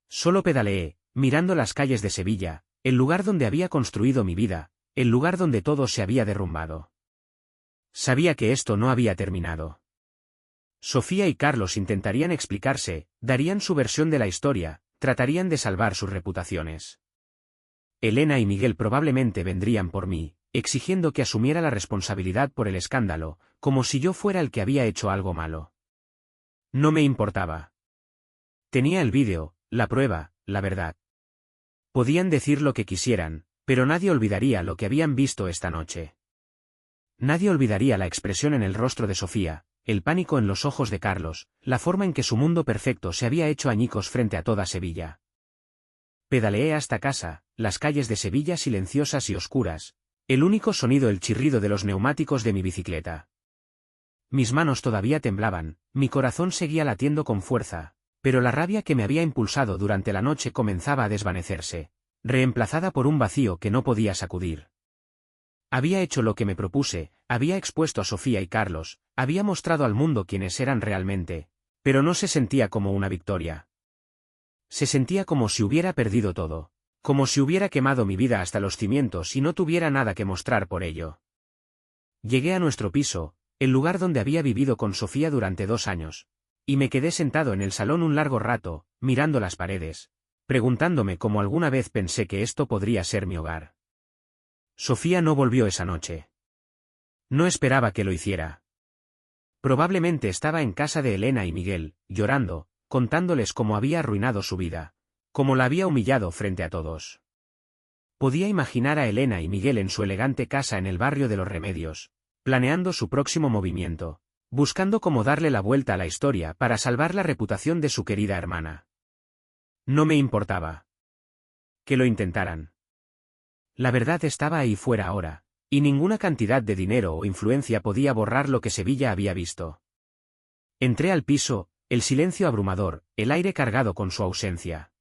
Solo pedaleé, mirando las calles de Sevilla, el lugar donde había construido mi vida, el lugar donde todo se había derrumbado. Sabía que esto no había terminado. Sofía y Carlos intentarían explicarse, darían su versión de la historia, tratarían de salvar sus reputaciones. Elena y Miguel probablemente vendrían por mí, exigiendo que asumiera la responsabilidad por el escándalo, como si yo fuera el que había hecho algo malo. No me importaba. Tenía el vídeo, la prueba, la verdad. Podían decir lo que quisieran, pero nadie olvidaría lo que habían visto esta noche. Nadie olvidaría la expresión en el rostro de Sofía, el pánico en los ojos de Carlos, la forma en que su mundo perfecto se había hecho añicos frente a toda Sevilla. Pedaleé hasta casa, las calles de Sevilla silenciosas y oscuras, el único sonido el chirrido de los neumáticos de mi bicicleta. Mis manos todavía temblaban, mi corazón seguía latiendo con fuerza, pero la rabia que me había impulsado durante la noche comenzaba a desvanecerse, reemplazada por un vacío que no podía sacudir. Había hecho lo que me propuse, había expuesto a Sofía y Carlos, había mostrado al mundo quiénes eran realmente, pero no se sentía como una victoria. Se sentía como si hubiera perdido todo, como si hubiera quemado mi vida hasta los cimientos y no tuviera nada que mostrar por ello. Llegué a nuestro piso, el lugar donde había vivido con Sofía durante 2 años, y me quedé sentado en el salón un largo rato, mirando las paredes, preguntándome cómo alguna vez pensé que esto podría ser mi hogar. Sofía no volvió esa noche. No esperaba que lo hiciera. Probablemente estaba en casa de Elena y Miguel, llorando, contándoles cómo había arruinado su vida, cómo la había humillado frente a todos. Podía imaginar a Elena y Miguel en su elegante casa en el barrio de Los Remedios, planeando su próximo movimiento, buscando cómo darle la vuelta a la historia para salvar la reputación de su querida hermana. No me importaba. Que lo intentaran. La verdad estaba ahí fuera ahora, y ninguna cantidad de dinero o influencia podía borrar lo que Sevilla había visto. Entré al piso, el silencio abrumador, el aire cargado con su ausencia.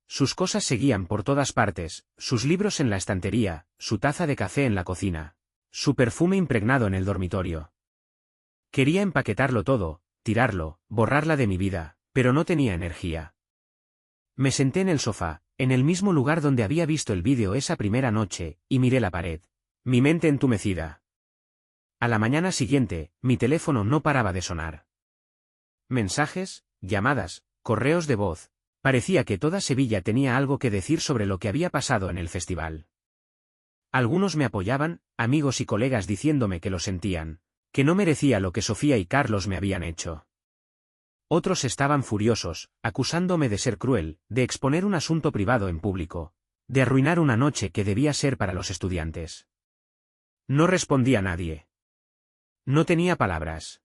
Sus cosas seguían por todas partes, sus libros en la estantería, su taza de café en la cocina, su perfume impregnado en el dormitorio. Quería empaquetarlo todo, tirarlo, borrarla de mi vida, pero no tenía energía. Me senté en el sofá, en el mismo lugar donde había visto el vídeo esa primera noche, y miré la pared. Mi mente entumecida. A la mañana siguiente, mi teléfono no paraba de sonar. Mensajes, llamadas, correos de voz. Parecía que toda Sevilla tenía algo que decir sobre lo que había pasado en el festival. Algunos me apoyaban, amigos y colegas diciéndome que lo sentían, que no merecía lo que Sofía y Carlos me habían hecho. Otros estaban furiosos, acusándome de ser cruel, de exponer un asunto privado en público, de arruinar una noche que debía ser para los estudiantes. No respondí a nadie. No tenía palabras.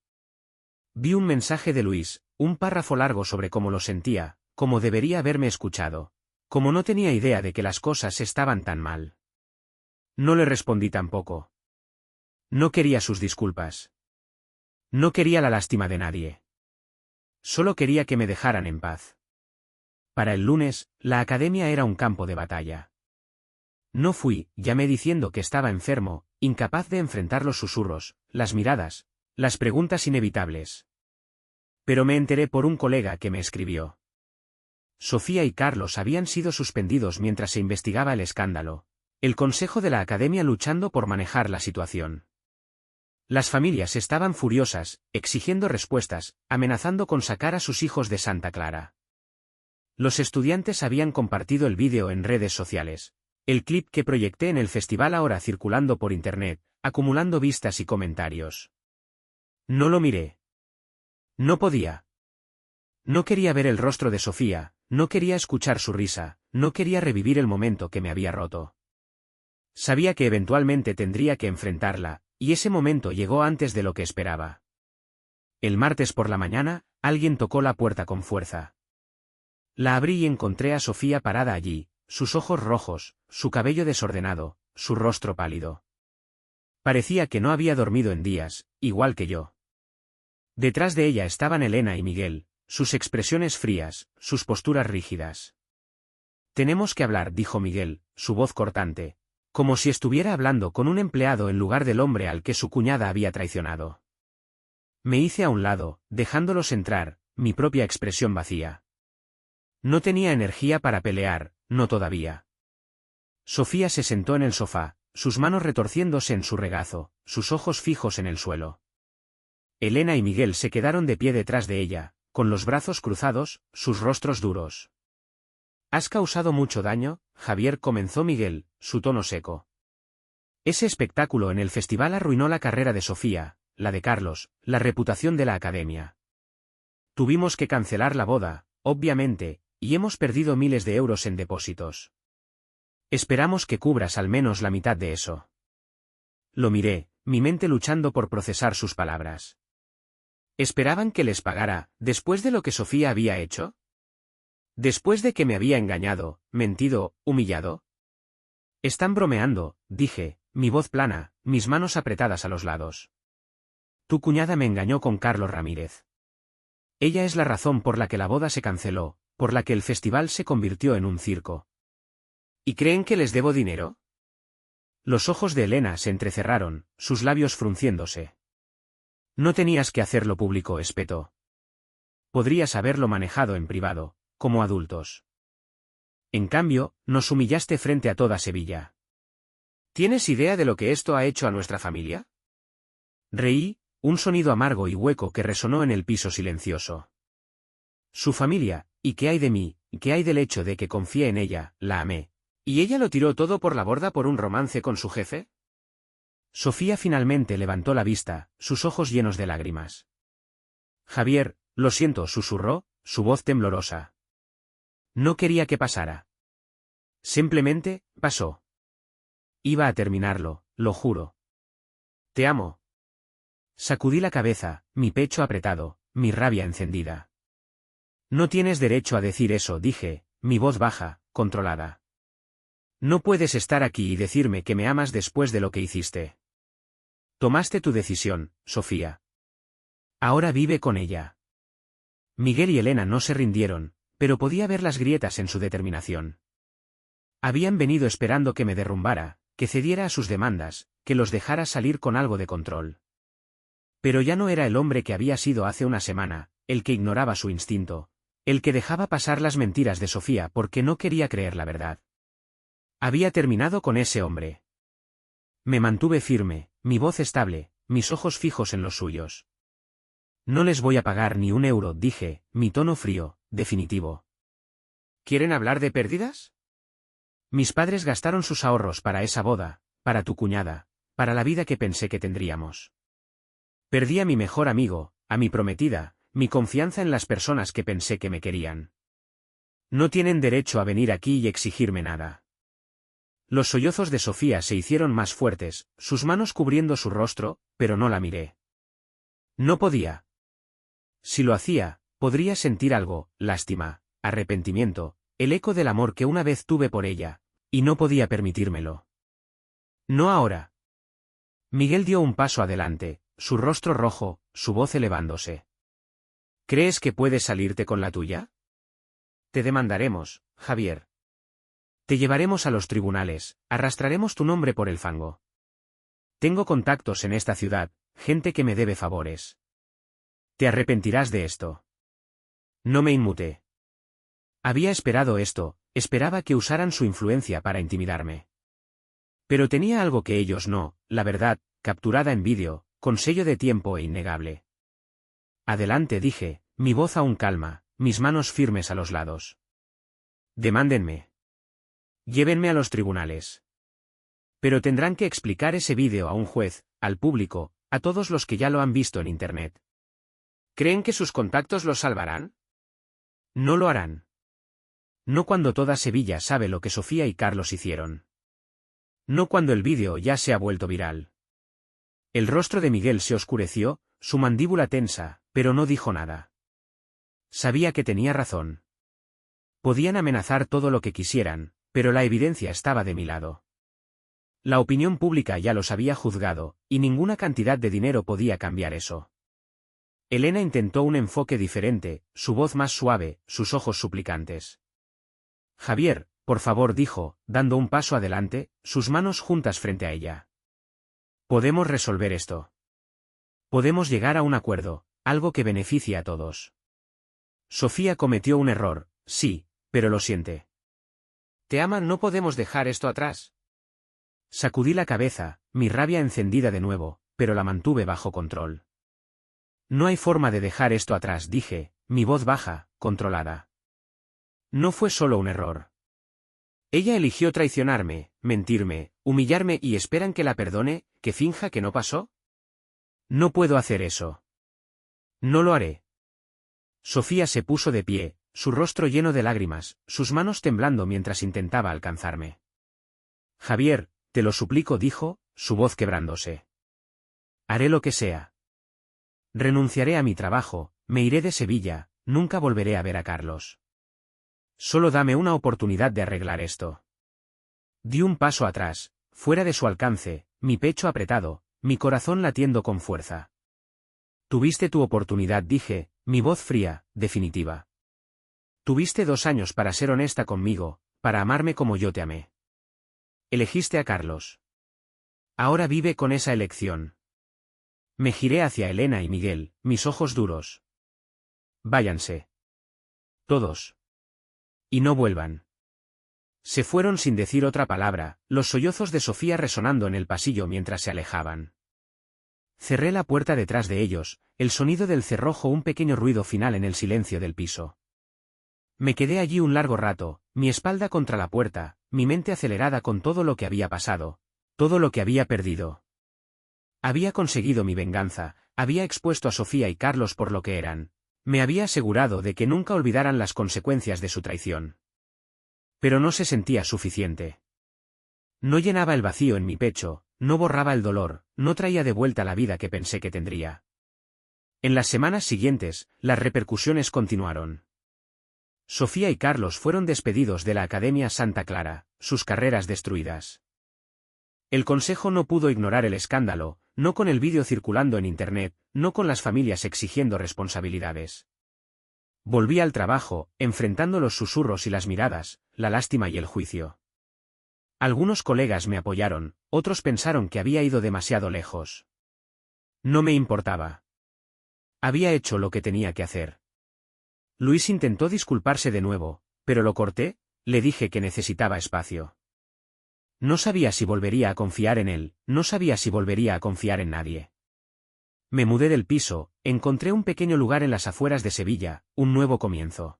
Vi un mensaje de Luis, un párrafo largo sobre cómo lo sentía, cómo debería haberme escuchado, cómo no tenía idea de que las cosas estaban tan mal. No le respondí tampoco. No quería sus disculpas. No quería la lástima de nadie. Solo quería que me dejaran en paz. Para el lunes, la academia era un campo de batalla. No fui, llamé diciendo que estaba enfermo, incapaz de enfrentar los susurros, las miradas, las preguntas inevitables. Pero me enteré por un colega que me escribió. Sofía y Carlos habían sido suspendidos mientras se investigaba el escándalo. El consejo de la academia luchando por manejar la situación. Las familias estaban furiosas, exigiendo respuestas, amenazando con sacar a sus hijos de Santa Clara. Los estudiantes habían compartido el vídeo en redes sociales. El clip que proyecté en el festival ahora circulando por internet, acumulando vistas y comentarios. No lo miré. No podía. No quería ver el rostro de Sofía, no quería escuchar su risa, no quería revivir el momento que me había roto. Sabía que eventualmente tendría que enfrentarla, y ese momento llegó antes de lo que esperaba. El martes por la mañana, alguien tocó la puerta con fuerza. La abrí y encontré a Sofía parada allí, sus ojos rojos, su cabello desordenado, su rostro pálido. Parecía que no había dormido en días, igual que yo. Detrás de ella estaban Elena y Miguel, sus expresiones frías, sus posturas rígidas. Tenemos que hablar, dijo Miguel, su voz cortante, como si estuviera hablando con un empleado en lugar del hombre al que su cuñada había traicionado. Me hice a un lado, dejándolos entrar, mi propia expresión vacía. No tenía energía para pelear, no todavía. Sofía se sentó en el sofá, sus manos retorciéndose en su regazo, sus ojos fijos en el suelo. Elena y Miguel se quedaron de pie detrás de ella, con los brazos cruzados, sus rostros duros. «Has causado mucho daño, Javier», comenzó Miguel, su tono seco. Ese espectáculo en el festival arruinó la carrera de Sofía, la de Carlos, la reputación de la academia. Tuvimos que cancelar la boda, obviamente, y hemos perdido miles de euros en depósitos. Esperamos que cubras al menos la mitad de eso. Lo miré, mi mente luchando por procesar sus palabras. ¿Esperaban que les pagara, después de lo que Sofía había hecho? ¿Después de que me había engañado, mentido, humillado? Están bromeando, dije, mi voz plana, mis manos apretadas a los lados. Tu cuñada me engañó con Carlos Ramírez. Ella es la razón por la que la boda se canceló, por la que el festival se convirtió en un circo. ¿Y creen que les debo dinero? Los ojos de Elena se entrecerraron, sus labios frunciéndose. No tenías que hacerlo público, espetó. Podrías haberlo manejado en privado, como adultos. En cambio, nos humillaste frente a toda Sevilla. ¿Tienes idea de lo que esto ha hecho a nuestra familia? Reí, un sonido amargo y hueco que resonó en el piso silencioso. Su familia, ¿y qué hay de mí, qué hay del hecho de que confié en ella, la amé? ¿Y ella lo tiró todo por la borda por un romance con su jefe? Sofía finalmente levantó la vista, sus ojos llenos de lágrimas. Javier, lo siento, susurró, su voz temblorosa. No quería que pasara. Simplemente, pasó. Iba a terminarlo, lo juro. Te amo. Sacudí la cabeza, mi pecho apretado, mi rabia encendida. No tienes derecho a decir eso, dije, mi voz baja, controlada. No puedes estar aquí y decirme que me amas después de lo que hiciste. Tomaste tu decisión, Sofía. Ahora vive con ella. Miguel y Elena no se rindieron, pero podía ver las grietas en su determinación. Habían venido esperando que me derrumbara, que cediera a sus demandas, que los dejara salir con algo de control. Pero ya no era el hombre que había sido hace una semana, el que ignoraba su instinto, el que dejaba pasar las mentiras de Sofía porque no quería creer la verdad. Había terminado con ese hombre. Me mantuve firme, mi voz estable, mis ojos fijos en los suyos. No les voy a pagar ni un euro, dije, mi tono frío, definitivo. ¿Quieren hablar de pérdidas? Mis padres gastaron sus ahorros para esa boda, para tu cuñada, para la vida que pensé que tendríamos. Perdí a mi mejor amigo, a mi prometida, mi confianza en las personas que pensé que me querían. No tienen derecho a venir aquí y exigirme nada. Los sollozos de Sofía se hicieron más fuertes, sus manos cubriendo su rostro, pero no la miré. No podía. Si lo hacía, podría sentir algo, lástima, arrepentimiento, el eco del amor que una vez tuve por ella, y no podía permitírmelo. No ahora. Miguel dio un paso adelante, su rostro rojo, su voz elevándose. ¿Crees que puedes salirte con la tuya? Te demandaremos, Javier. Te llevaremos a los tribunales, arrastraremos tu nombre por el fango. Tengo contactos en esta ciudad, gente que me debe favores. Te arrepentirás de esto. No me inmuté. Había esperado esto, esperaba que usaran su influencia para intimidarme. Pero tenía algo que ellos no, la verdad, capturada en vídeo, con sello de tiempo e innegable. Adelante, dije, mi voz aún calma, mis manos firmes a los lados. Demándenme. Llévenme a los tribunales. Pero tendrán que explicar ese vídeo a un juez, al público, a todos los que ya lo han visto en Internet. ¿Creen que sus contactos los salvarán? No lo harán. No cuando toda Sevilla sabe lo que Sofía y Carlos hicieron. No cuando el vídeo ya se ha vuelto viral. El rostro de Miguel se oscureció, su mandíbula tensa, pero no dijo nada. Sabía que tenía razón. Podían amenazar todo lo que quisieran, pero la evidencia estaba de mi lado. La opinión pública ya los había juzgado, y ninguna cantidad de dinero podía cambiar eso. Elena intentó un enfoque diferente, su voz más suave, sus ojos suplicantes. Javier, por favor, dijo, dando un paso adelante, sus manos juntas frente a ella. Podemos resolver esto. Podemos llegar a un acuerdo, algo que beneficie a todos. Sofía cometió un error, sí, pero lo siente. ¿Te aman? ¿No podemos dejar esto atrás? Sacudí la cabeza, mi rabia encendida de nuevo, pero la mantuve bajo control. No hay forma de dejar esto atrás, dije, mi voz baja, controlada. No fue solo un error. Ella eligió traicionarme, mentirme, humillarme y esperan que la perdone, que finja que no pasó. No puedo hacer eso. No lo haré. Sofía se puso de pie, su rostro lleno de lágrimas, sus manos temblando mientras intentaba alcanzarme. Javier, te lo suplico, dijo, su voz quebrándose. Haré lo que sea. Renunciaré a mi trabajo, me iré de Sevilla, nunca volveré a ver a Carlos. Solo dame una oportunidad de arreglar esto. Di un paso atrás, fuera de su alcance, mi pecho apretado, mi corazón latiendo con fuerza. Tuviste tu oportunidad, dije, mi voz fría, definitiva. Tuviste 2 años para ser honesta conmigo, para amarme como yo te amé. Elegiste a Carlos. Ahora vive con esa elección. Me giré hacia Elena y Miguel, mis ojos duros. Váyanse. Todos. Y no vuelvan. Se fueron sin decir otra palabra, los sollozos de Sofía resonando en el pasillo mientras se alejaban. Cerré la puerta detrás de ellos, el sonido del cerrojo, un pequeño ruido final en el silencio del piso. Me quedé allí un largo rato, mi espalda contra la puerta, mi mente acelerada con todo lo que había pasado, todo lo que había perdido. Había conseguido mi venganza, había expuesto a Sofía y Carlos por lo que eran. Me había asegurado de que nunca olvidaran las consecuencias de su traición. Pero no se sentía suficiente. No llenaba el vacío en mi pecho, no borraba el dolor, no traía de vuelta la vida que pensé que tendría. En las semanas siguientes, las repercusiones continuaron. Sofía y Carlos fueron despedidos de la Academia Santa Clara, sus carreras destruidas. El consejo no pudo ignorar el escándalo, no con el vídeo circulando en Internet, no con las familias exigiendo responsabilidades. Volví al trabajo, enfrentando los susurros y las miradas, la lástima y el juicio. Algunos colegas me apoyaron, otros pensaron que había ido demasiado lejos. No me importaba. Había hecho lo que tenía que hacer. Luis intentó disculparse de nuevo, pero lo corté, le dije que necesitaba espacio. No sabía si volvería a confiar en él, no sabía si volvería a confiar en nadie. Me mudé del piso, encontré un pequeño lugar en las afueras de Sevilla, un nuevo comienzo.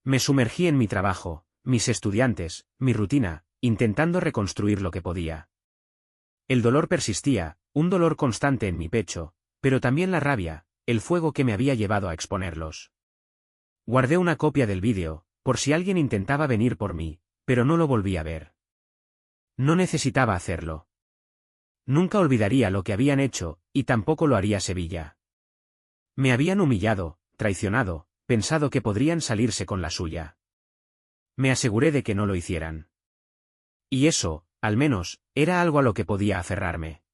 Me sumergí en mi trabajo, mis estudiantes, mi rutina, intentando reconstruir lo que podía. El dolor persistía, un dolor constante en mi pecho, pero también la rabia, el fuego que me había llevado a exponerlos. Guardé una copia del vídeo, por si alguien intentaba venir por mí, pero no lo volví a ver. No necesitaba hacerlo. Nunca olvidaría lo que habían hecho, y tampoco lo haría Sevilla. Me habían humillado, traicionado, pensado que podrían salirse con la suya. Me aseguré de que no lo hicieran. Y eso, al menos, era algo a lo que podía aferrarme.